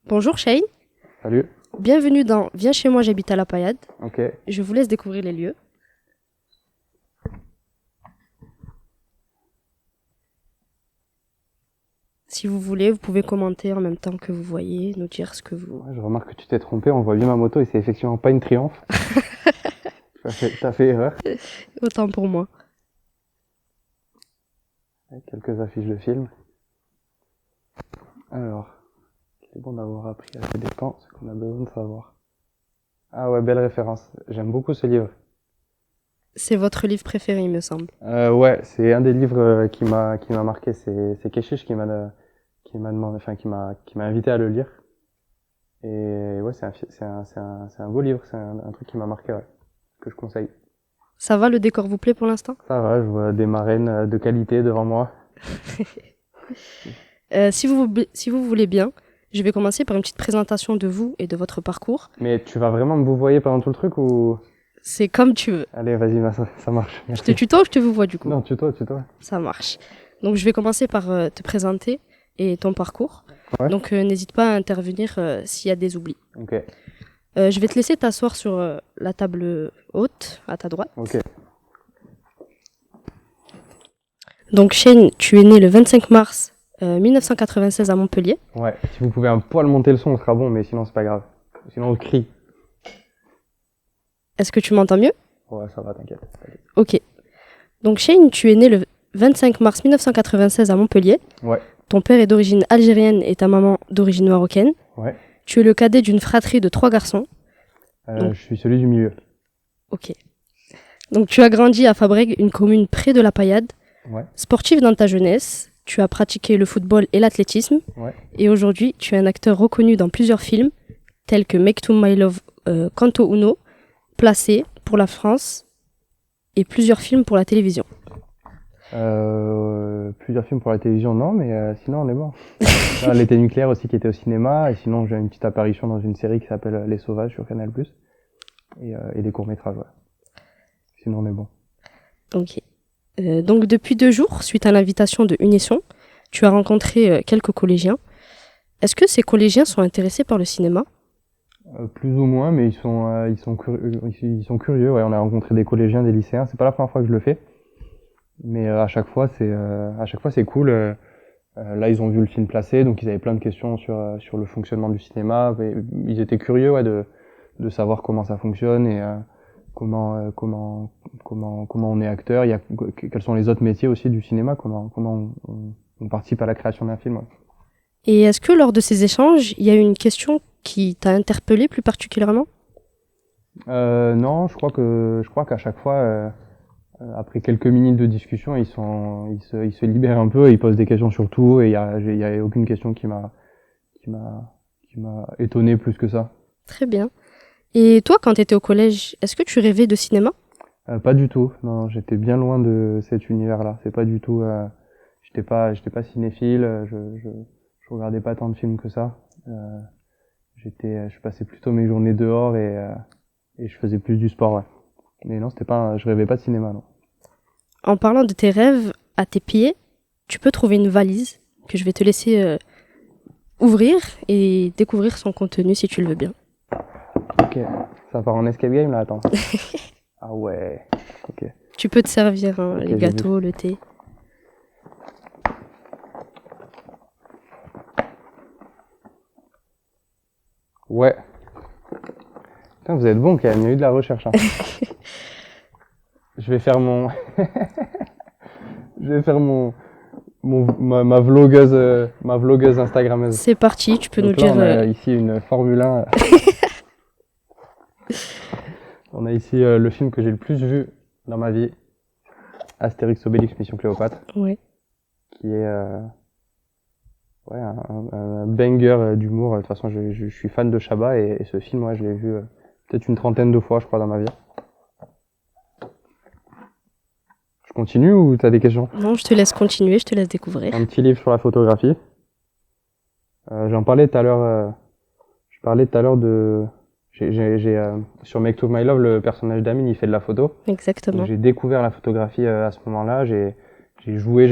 Bonjour Shane, Salut. bienvenue dans Viens chez moi, j'habite à La Paillade. Ok. Je vous laisse découvrir les lieux. Si vous voulez, vous pouvez commenter en même temps que vous voyez, nous dire ce que vous... Ouais, je remarque que tu t'es trompé, on voit bien ma moto et c'est effectivement pas une Triumph. T'as fait erreur. Autant pour moi. Quelques affiches de films. Alors, c'est bon d'avoir appris à ses dépens, ce qu'on a besoin de savoir. Ah ouais, belle référence. J'aime beaucoup ce livre. C'est votre livre préféré, il me semble. Ouais, c'est un des livres qui m'a marqué. C'est Keshish qui m'a demandé, enfin qui m'a invité à le lire. Et ouais, c'est un beau livre, c'est un truc qui m'a marqué, ouais, que je conseille. Ça va, le décor vous plaît pour l'instant? Ça va, je vois des marraines de qualité devant moi. Si vous voulez bien, je vais commencer par une petite présentation de vous et de votre parcours. Mais tu vas vraiment me bouvoyer pendant tout le truc ou... C'est comme tu veux. Allez, vas-y, ça marche. Je te Merci. tutoie ou je te vous vois du coup? Non, tutoie. Ça marche. Donc je vais commencer par te présenter et ton parcours. Ouais. Donc n'hésite pas à intervenir s'il y a des oublis. Ok, Je vais te laisser t'asseoir sur la table haute à ta droite. ok. Donc Shane, tu es né le 25 mars 1996 à Montpellier. Ouais, si vous pouvez un poil monter le son, ce sera bon, mais sinon c'est pas grave. Sinon on crie. Est-ce que tu m'entends mieux? Ouais, ça va, t'inquiète. Ok. Donc Shane, tu es né le 25 mars 1996 à Montpellier. Ouais, Ton père est d'origine algérienne et ta maman d'origine marocaine. ouais. Tu es le cadet d'une fratrie de 3 garçons. Donc- Je suis celui du milieu. Ok. Donc tu as grandi à Fabrègues, une commune près de La Paillade. Ouais, Sportif dans ta jeunesse, tu as pratiqué le football et l'athlétisme. ouais. Et aujourd'hui, tu es un acteur reconnu dans plusieurs films, tels que Make to My Love, Canto Uno, Placé pour la France et plusieurs films pour la télévision. Plusieurs films pour la télévision, non, mais sinon on est bon. Là, L'été nucléaire aussi qui était au cinéma, et sinon j'ai une petite apparition dans une série qui s'appelle Les Sauvages sur Canal+, et des courts-métrages, ouais. Sinon on est bon. Ok. Donc depuis 2 jours, suite à l'invitation de Unisson, tu as rencontré quelques collégiens. Est-ce que ces collégiens sont intéressés par le cinéma? Plus ou moins, mais ils sont curieux. Ouais, on a rencontré des collégiens, des lycéens. C'est pas la première fois que je le fais, mais à chaque fois c'est cool. Là, ils ont vu le film Placé, donc ils avaient plein de questions sur le fonctionnement du cinéma. Et ils étaient curieux, ouais, de savoir comment ça fonctionne et comment on est acteur. Quels sont les autres métiers aussi du cinéma, comment on participe à la création d'un film. Ouais. Et est-ce que lors de ces échanges, il y a eu une question qui t'a interpellé plus particulièrement? Non, je crois qu'à chaque fois, après quelques minutes de discussion, ils se libèrent un peu, et ils posent des questions sur tout, et il y a aucune question qui m'a étonné plus que ça. Très bien. Et toi, quand tu étais au collège, est-ce que tu rêvais de cinéma? Pas du tout. Non, j'étais bien loin de cet univers-là. C'est pas du tout. J'étais pas cinéphile. Je regardais pas tant de films que ça. Je passais plutôt mes journées dehors et je faisais plus du sport, ouais. Mais non, je rêvais pas de cinéma, non. En parlant de tes rêves, à tes pieds, tu peux trouver une valise que je vais te laisser ouvrir et découvrir son contenu si tu le veux bien. Ok. Ça part en escape game là, attends. Ah ouais. Ok. Tu peux te servir hein, Ok, les j'ai gâteaux, le thé. Ouais. Putain, vous êtes bon quand même, il y a eu de la recherche. Hein. Je vais faire mon. Je vais faire ma vlogueuse Instagrammeuse. C'est parti, tu peux Donc nous là, dire... on a ici une Formule 1. On a ici le film que j'ai le plus vu dans ma vie, Astérix Obélix Mission Cléopâtre, Ouais. qui est ouais, un banger d'humour. De toute façon, je suis fan de Chabat et ce film, ouais, je l'ai vu peut-être une trentaine de fois, je crois, dans ma vie. Je continue ou t'as des questions? Non, je te laisse continuer, je te laisse découvrir. Un petit livre sur la photographie. J'en parlais tout à l'heure. Je parlais tout à l'heure de... sur Make to My Love, le personnage d'Amine, il fait de la photo. Exactement. Donc, j'ai découvert la photographie à ce moment-là. J'ai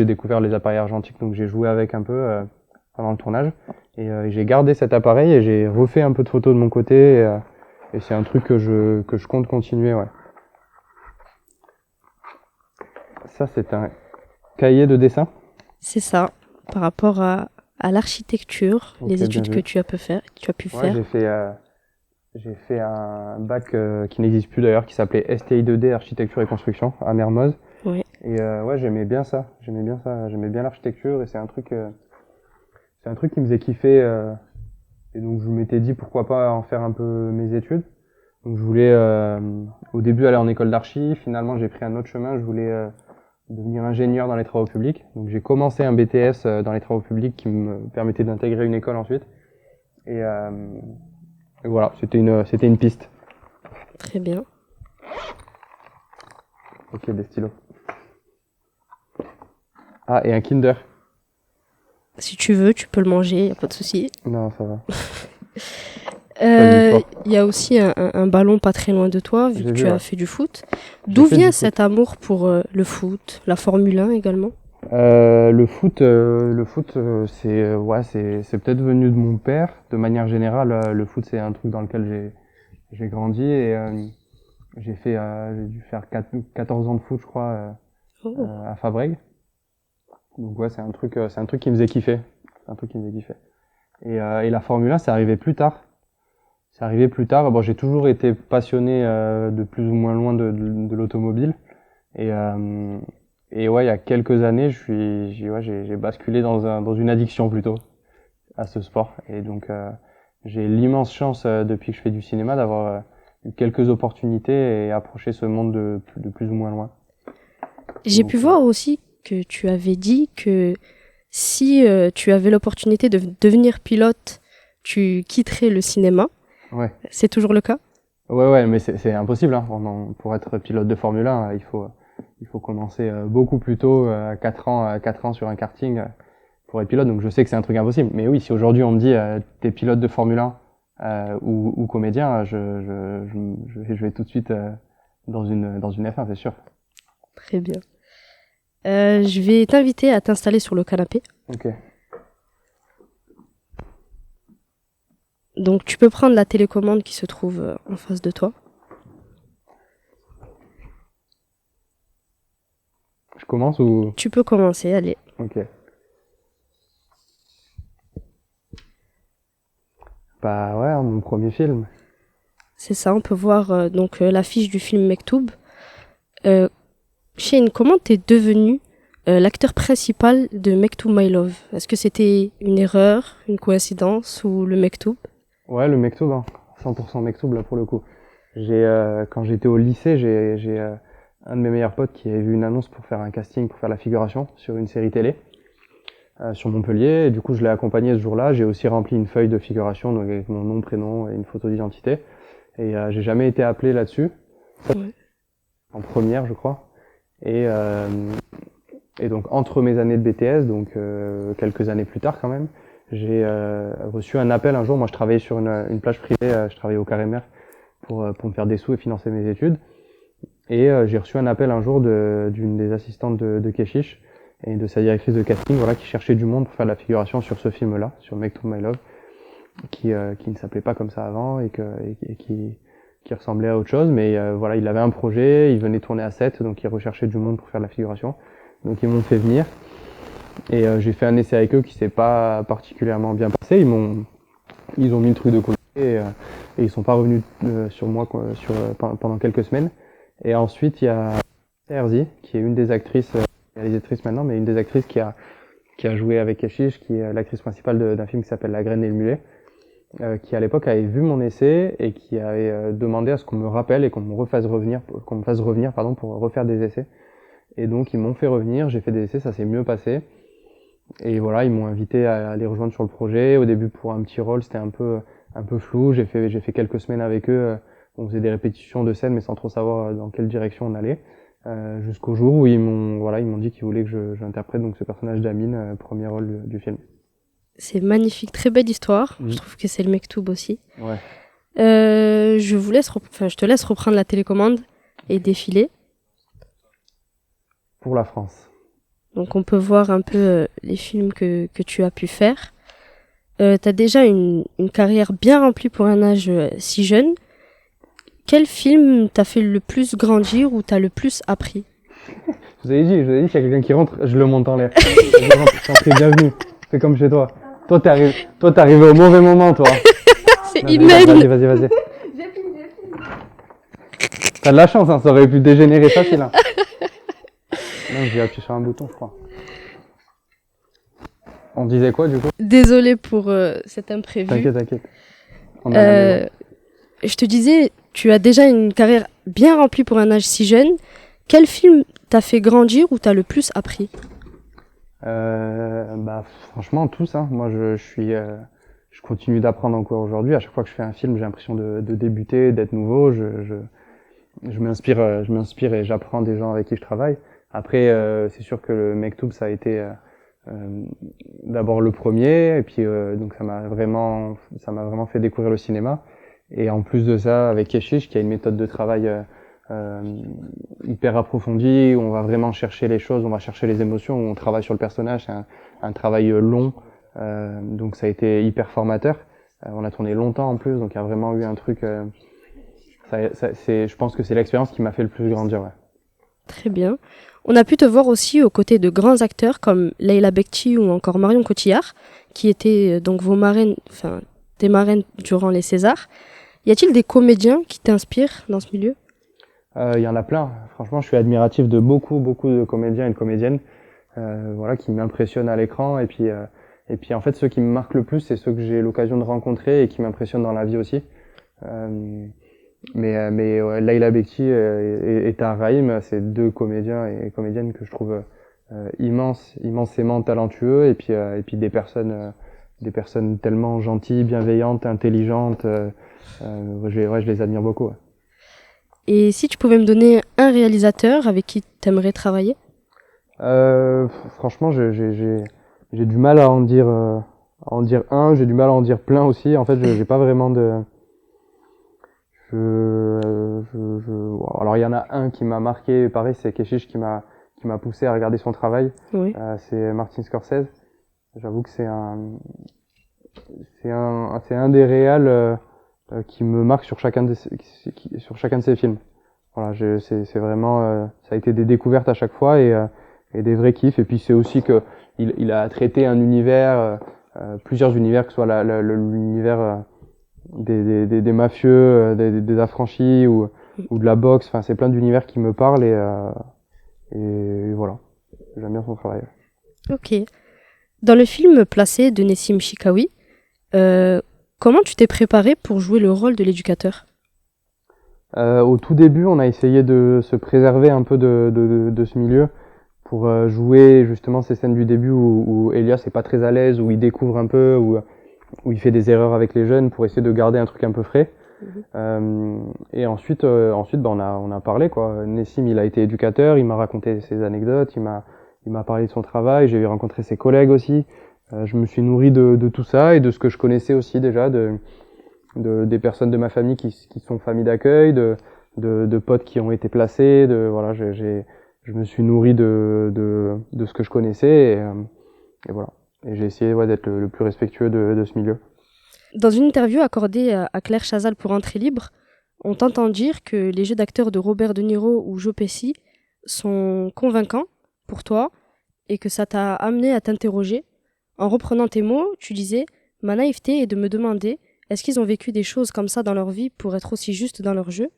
découvert les appareils argentiques, donc j'ai joué avec un peu pendant le tournage. Et j'ai gardé cet appareil et j'ai refait un peu de photos de mon côté. Et c'est un truc que je compte continuer, ouais. Ça, c'est un cahier de dessin. C'est ça, par rapport à l'architecture, Ok, les bien études vu. que tu as pu faire. Ouais, j'ai fait un bac qui n'existe plus d'ailleurs, qui s'appelait STI 2D, Architecture et Construction, à Mermoz. Ouais. Et ouais, j'aimais bien ça. J'aimais bien l'architecture et c'est un truc qui me faisait kiffer. Et donc je m'étais dit pourquoi pas en faire un peu mes études. Donc je voulais au début aller en école d'archi. Finalement, j'ai pris un autre chemin. Je voulais devenir ingénieur dans les travaux publics. Donc j'ai commencé un BTS dans les travaux publics qui me permettait d'intégrer une école ensuite. Et, euh, et voilà, c'était une piste. Très bien. Ok, des stylos. Ah, et un Kinder. Si tu veux, tu peux le manger, y a pas de souci. Non, ça va. Il y a aussi un ballon pas très loin de toi, vu J'ai que vu, tu as ouais. fait du foot. J'ai D'où fait vient du cet foot. amour pour le foot, la Formule 1 également? Le foot, c'est peut-être venu de mon père. De manière générale, le foot, c'est un truc dans lequel j'ai grandi et j'ai dû faire 14 ans de foot, je crois, Oh. à Fabrègues. Donc ouais, c'est un truc qui me faisait kiffer. C'est un truc qui me faisait kiffer. Et la Formule 1, c'est arrivé plus tard. C'est arrivé plus tard. Bon, j'ai toujours été passionné de plus ou moins loin de l'automobile. Et, euh, et ouais, il y a quelques années, j'ai basculé dans une addiction plutôt à ce sport. Et donc, j'ai l'immense chance depuis que je fais du cinéma d'avoir eu quelques opportunités et approché ce monde de plus ou moins loin. J'ai Donc, pu voir aussi que tu avais dit que si tu avais l'opportunité de devenir pilote, tu quitterais le cinéma. ouais. C'est toujours le cas? Ouais, mais c'est impossible, hein. Pour être pilote de Formule 1, il faut commencer beaucoup plus tôt, à 4 ans sur un karting pour être pilote. Donc je sais que c'est un truc impossible. Mais oui, si aujourd'hui on me dit t'es pilote de Formule 1 ou comédien, je vais tout de suite dans une F1, c'est sûr. Très bien. Je vais t'inviter à t'installer sur le canapé. Ok. Donc tu peux prendre la télécommande qui se trouve en face de toi. Je commence ou... Tu peux commencer, allez. Ok. Bah ouais, mon premier film. C'est ça, on peut voir donc l'affiche du film Mektoub. Shane, comment t'es devenu l'acteur principal de Mektoub My Love? Est-ce que c'était une erreur, une coïncidence ou le Mektoub? Ouais, le Mektoub, hein. 100% Mektoub là pour le coup. Quand j'étais au lycée, j'ai un de mes meilleurs potes qui avait vu une annonce pour faire un casting, pour faire la figuration sur une série télé sur Montpellier. Et du coup, je l'ai accompagné ce jour-là. J'ai aussi rempli une feuille de figuration donc avec mon nom, prénom et une photo d'identité. Et j'ai jamais été appelé là-dessus. Ouais. En première, je crois. Et donc entre mes années de BTS, donc quelques années plus tard quand même, j'ai reçu un appel un jour. Moi, je travaillais sur une plage privée. Je travaillais au Carré-Mer pour me faire des sous et financer mes études. Et j'ai reçu un appel un jour d'une des assistantes de Keshish et de sa directrice de casting, voilà, qui cherchait du monde pour faire la figuration sur ce film-là, sur Make to My Love, qui ne s'appelait pas comme ça avant et qui ressemblait à autre chose. Mais voilà, il avait un projet, il venait tourner à 7, donc il recherchait du monde pour faire la figuration. Donc ils m'ont fait venir et j'ai fait un essai avec eux qui s'est pas particulièrement bien passé. Ils ont mis le truc de côté et ils sont pas revenus sur moi pendant quelques semaines. Et ensuite, il y a Erzi, qui est une des actrices, réalisatrice maintenant, mais une des actrices qui a joué avec Keshish, qui est l'actrice principale d'un film qui s'appelle La Graine et le Mulet, qui à l'époque avait vu mon essai et qui avait demandé à ce qu'on me rappelle et qu'on me fasse revenir pour refaire des essais. Et donc ils m'ont fait revenir, j'ai fait des essais, ça s'est mieux passé. Et voilà, ils m'ont invité à les rejoindre sur le projet. Au début, pour un petit rôle, c'était un peu flou. J'ai fait quelques semaines avec eux. On faisait des répétitions de scènes, mais sans trop savoir dans quelle direction on allait. Jusqu'au jour où ils m'ont dit qu'ils voulaient que j'interprète donc ce personnage d'Amine, premier rôle du film. C'est magnifique, très belle histoire. Je trouve que c'est le Mektoub aussi. Ouais. Je te laisse reprendre la télécommande et défiler. Pour la France. Donc on peut voir un peu les films que tu as pu faire. T'as déjà une carrière bien remplie pour un âge si jeune. Quel film t'a fait le plus grandir ou t'as le plus appris? Je vous ai dit qu'il y a quelqu'un qui rentre, je le monte en l'air. Je rentre, bienvenue. Fais comme chez toi. Toi, t'es arrivé au mauvais moment, toi. C'est Vas-y, humaine. vas-y. T'as de la chance, hein, ça aurait pu dégénérer facile. Hein. Non, j'ai appuyé sur un bouton, je crois. On disait quoi, du coup? Désolée pour cet imprévu. T'inquiète. On a la maison. Je te disais, tu as déjà une carrière bien remplie pour un âge si jeune. Quel film t'a fait grandir ou t'as le plus appris? Franchement, tous. Hein. Moi, je continue d'apprendre encore aujourd'hui. À chaque fois que je fais un film, j'ai l'impression de débuter, d'être nouveau. Je m'inspire et j'apprends des gens avec qui je travaille. Après, c'est sûr que le Mektoub, ça a été d'abord le premier, et puis donc ça m'a vraiment fait découvrir le cinéma. Et en plus de ça, avec Keshish, qui a une méthode de travail hyper approfondie, où on va vraiment chercher les choses, on va chercher les émotions, où on travaille sur le personnage, c'est un travail long, donc ça a été hyper formateur. On a tourné longtemps en plus, donc il y a vraiment eu un truc. Je pense que c'est l'expérience qui m'a fait le plus grandir. Ouais. Très bien. On a pu te voir aussi aux côtés de grands acteurs comme Leila Bekti ou encore Marion Cotillard, qui étaient donc vos marraines, enfin tes marraines durant les Césars. Y a-t-il des comédiens qui t'inspirent dans ce milieu? Il y en a plein. Franchement, je suis admiratif de beaucoup de comédiens et de comédiennes, voilà, qui m'impressionnent à l'écran. Et puis en fait, ceux qui me marquent le plus, c'est ceux que j'ai l'occasion de rencontrer et qui m'impressionnent dans la vie aussi. Ouais, Leila Bekti et Tahar Rahim, c'est deux comédiens et comédiennes que je trouve immensément talentueux et puis des personnes tellement gentilles, bienveillantes, intelligentes. Je les admire beaucoup. Ouais. Et si tu pouvais me donner un réalisateur avec qui t'aimerais travailler? Franchement, j'ai du mal à en dire un, j'ai du mal à en dire plein aussi. En fait, j'ai pas vraiment de Alors il y en a un qui m'a marqué, pareil, c'est Keshish qui m'a poussé à regarder son travail. Oui. C'est Martin Scorsese. J'avoue que c'est un des réals qui me marque sur chacun de ses films. Voilà, c'est vraiment ça a été des découvertes à chaque fois et des vrais kiffs. Et puis c'est aussi que il a traité un univers, plusieurs univers, que ce soit l'univers des mafieux, des affranchis ou de la boxe. Enfin, c'est plein d'univers qui me parlent et voilà. J'aime bien son travail. Ok. Dans le film Placé de Nessim Chikawi, comment tu t'es préparé pour jouer le rôle de l'éducateur? Au tout début, on a essayé de se préserver un peu de ce milieu pour jouer justement ces scènes du début où Elias est pas très à l'aise, où il découvre un peu, où il fait des erreurs avec les jeunes pour essayer de garder un truc un peu frais. Et ensuite on a parlé quoi. Nessim, il a été éducateur, il m'a raconté ses anecdotes, il m'a parlé de son travail, j'ai rencontré ses collègues aussi. Je me suis nourri de tout ça et de ce que je connaissais aussi déjà des personnes de ma famille qui sont familles d'accueil, de potes qui ont été placés, voilà, je me suis nourri de ce que je connaissais et voilà. Et j'ai essayé d'être le plus respectueux de ce milieu. Dans une interview accordée à Claire Chazal pour Entrée Libre, on t'entend dire que les jeux d'acteurs de Robert De Niro ou Joe Pesci sont convaincants pour toi et que ça t'a amené à t'interroger. En reprenant tes mots, tu disais « Ma naïveté est de me demander est-ce qu'ils ont vécu des choses comme ça dans leur vie pour être aussi justes dans leur jeu ?»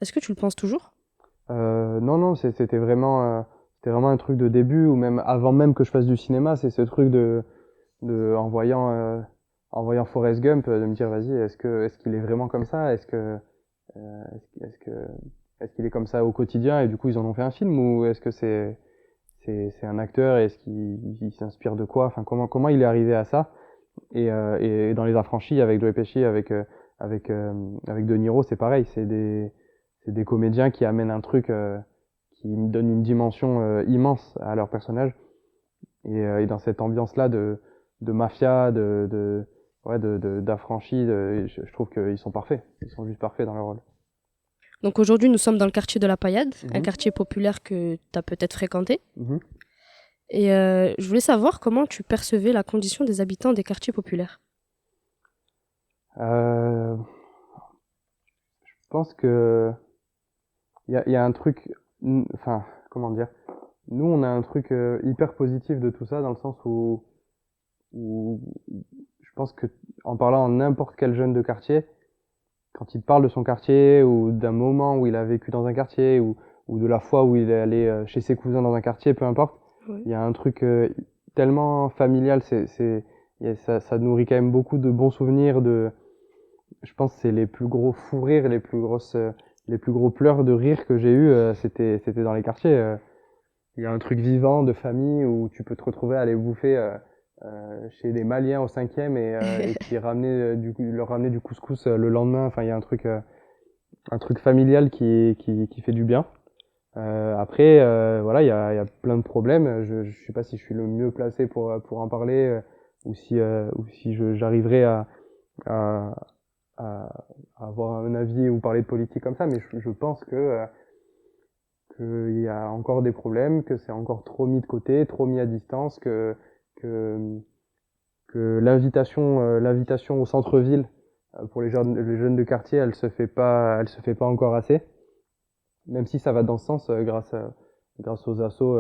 Est-ce que tu le penses toujours? Non, c'était vraiment un truc de début ou même avant même que je fasse du cinéma. C'est ce truc en voyant Forrest Gump, de me dire vas-y, est-ce qu'il est vraiment comme ça? Est-ce qu'il est comme ça au quotidien et du coup ils en ont fait un film ou est-ce que c'est un acteur et est-ce qu'il s'inspire de quoi? Enfin comment il est arrivé à ça? Et dans Les Affranchis avec Joe Pesci, avec De Niro, c'est pareil, c'est des comédiens qui amènent un truc qui me donne une dimension immense à leur personnage et dans cette ambiance là de mafia, d'affranchis, je trouve qu'ils sont parfaits, ils sont juste parfaits dans leur rôle. Donc aujourd'hui nous sommes dans le quartier de la Paillade, un quartier populaire que tu as peut-être fréquenté. Et je voulais savoir comment tu percevais la condition des habitants des quartiers populaires. Euh, je pense que il y a un truc, enfin, comment dire, nous on a un truc hyper positif de tout ça dans le sens où je pense que en parlant à n'importe quel jeune de quartier, quand il te parle de son quartier ou d'un moment où il a vécu dans un quartier ou de la fois où il est allé chez ses cousins dans un quartier, peu importe, Ouais. il y a un truc tellement familial, ça nourrit quand même beaucoup de bons souvenirs, je pense que c'est les plus gros fous rires, les plus gros pleurs de rire que j'ai eu, c'était dans les quartiers. Il y a un truc vivant de famille où tu peux te retrouver à aller bouffer chez des Maliens au 5e et puis leur ramener du couscous le lendemain. Enfin, il y a un truc familial qui fait du bien. Après, voilà, il y a plein de problèmes. Je sais pas si je suis le mieux placé pour en parler ou si j'arriverai à, à avoir un avis ou parler de politique comme ça, mais je pense qu'il y a encore des problèmes, que c'est encore trop mis de côté, trop mis à distance, que, que l'invitation au centre-ville pour les jeunes de quartier, elle se fait pas encore assez, même si ça va dans ce sens grâce aux assos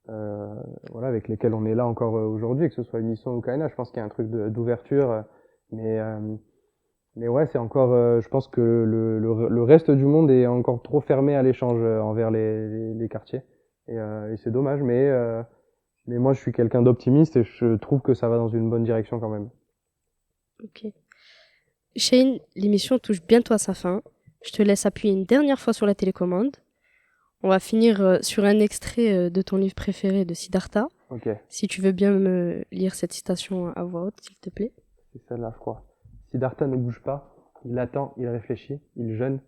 euh, voilà, avec lesquels on est là encore aujourd'hui, que ce soit Unisson ou KNA. Je pense qu'il y a un truc d'ouverture, mais mais ouais, c'est encore, je pense que le reste du monde est encore trop fermé à l'échange envers les quartiers. Et c'est dommage, mais moi je suis quelqu'un d'optimiste et je trouve que ça va dans une bonne direction quand même. Ok. Shane, l'émission touche bientôt à sa fin. Je te laisse appuyer une dernière fois sur la télécommande. On va finir sur un extrait de ton livre préféré de Siddhartha. Ok, Si tu veux bien me lire cette citation à voix haute, s'il te plaît. c'est celle-là, je crois. Siddhartha ne bouge pas, il attend, il réfléchit, il jeûne,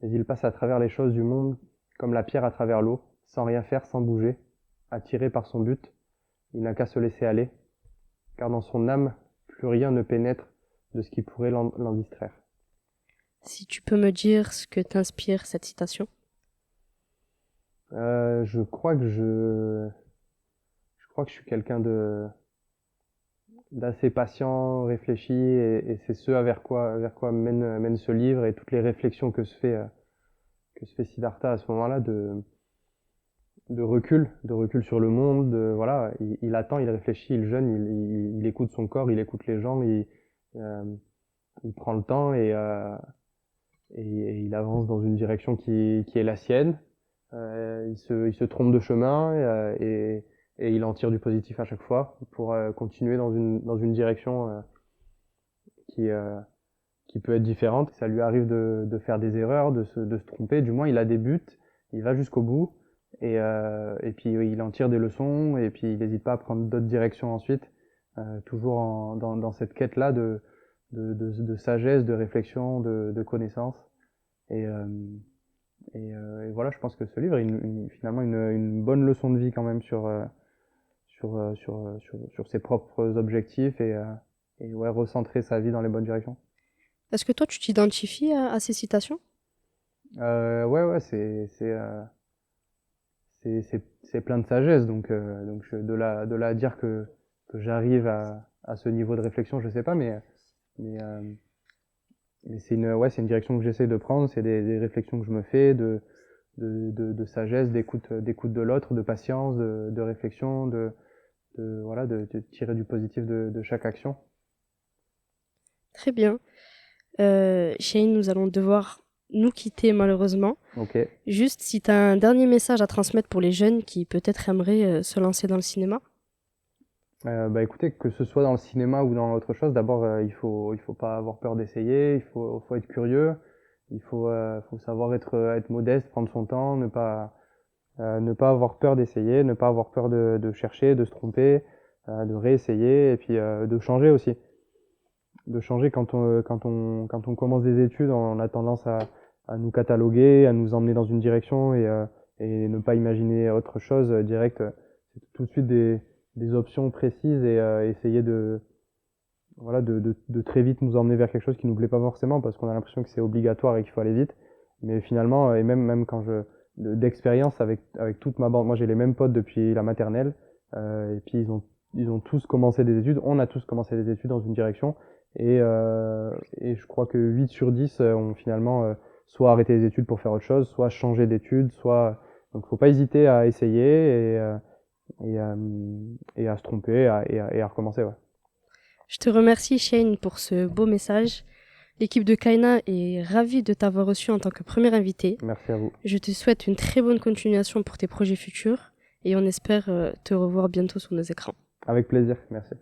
mais il passe à travers les choses du monde comme la pierre à travers l'eau, sans rien faire, sans bouger, attiré par son but. Il n'a qu'à se laisser aller, car dans son âme, plus rien ne pénètre de ce qui pourrait l'en distraire. Si tu peux me dire ce que t'inspire cette citation. Je crois que je crois que je suis quelqu'un d'assez patient, réfléchi, et c'est ce vers quoi mène ce livre et toutes les réflexions que se fait Siddhartha à ce moment-là de recul sur le monde, voilà, il attend, il réfléchit, il jeûne, il écoute son corps, il écoute les gens, euh, il prend le temps et il avance dans une direction qui est la sienne. Il se trompe de chemin et il en tire du positif à chaque fois pour continuer dans une direction qui, euh, qui peut être différente. Ça lui arrive de faire des erreurs, de se tromper. Du moins, il a des buts, il va jusqu'au bout et puis il en tire des leçons et puis il n'hésite pas à prendre d'autres directions ensuite, toujours dans cette quête-là de sagesse, de réflexion, de connaissance. Et, euh, et voilà, je pense que ce livre est finalement une bonne leçon de vie quand même sur ses propres objectifs et ouais, recentrer sa vie dans les bonnes directions. Est-ce que toi, tu t'identifies à ces citations? Ouais, ouais, c'est plein de sagesse, donc de là à dire que j'arrive à ce niveau de réflexion, je sais pas, mais, euh, mais ouais, c'est une direction que j'essaie de prendre, c'est des réflexions que je me fais, de sagesse, d'écoute de l'autre, de patience, de réflexion, voilà, de tirer du positif de chaque action. Très bien. Shane, nous allons devoir nous quitter malheureusement. Ok. Juste si tu as un dernier message à transmettre pour les jeunes qui peut-être aimeraient se lancer dans le cinéma. Bah écoutez, que ce soit dans le cinéma ou dans autre chose, d'abord il faut pas avoir peur d'essayer, faut être curieux, faut savoir être modeste, prendre son temps, ne pas avoir peur d'essayer, ne pas avoir peur de chercher, de se tromper, de réessayer et puis de changer aussi. De changer quand on commence des études, on a tendance à nous cataloguer, à nous emmener dans une direction et ne pas imaginer autre chose direct. C'est tout de suite des options précises et essayer voilà, de très vite nous emmener vers quelque chose qui nous plaît pas forcément parce qu'on a l'impression que c'est obligatoire et qu'il faut aller vite. Mais finalement, et même quand d'expérience avec toute ma bande, moi j'ai les mêmes potes depuis la maternelle, et puis ils ont tous commencé des études, on a tous commencé des études dans une direction, Et je crois que 8 sur 10 ont finalement soit arrêté les études pour faire autre chose, soit changé d'études, soit... Donc faut pas hésiter à essayer et à se tromper et à recommencer. Ouais. Je te remercie, Shane, pour ce beau message. L'équipe de Kaina est ravie de t'avoir reçu en tant que premier invité. Merci à vous. Je te souhaite une très bonne continuation pour tes projets futurs et on espère te revoir bientôt sur nos écrans. Avec plaisir, merci.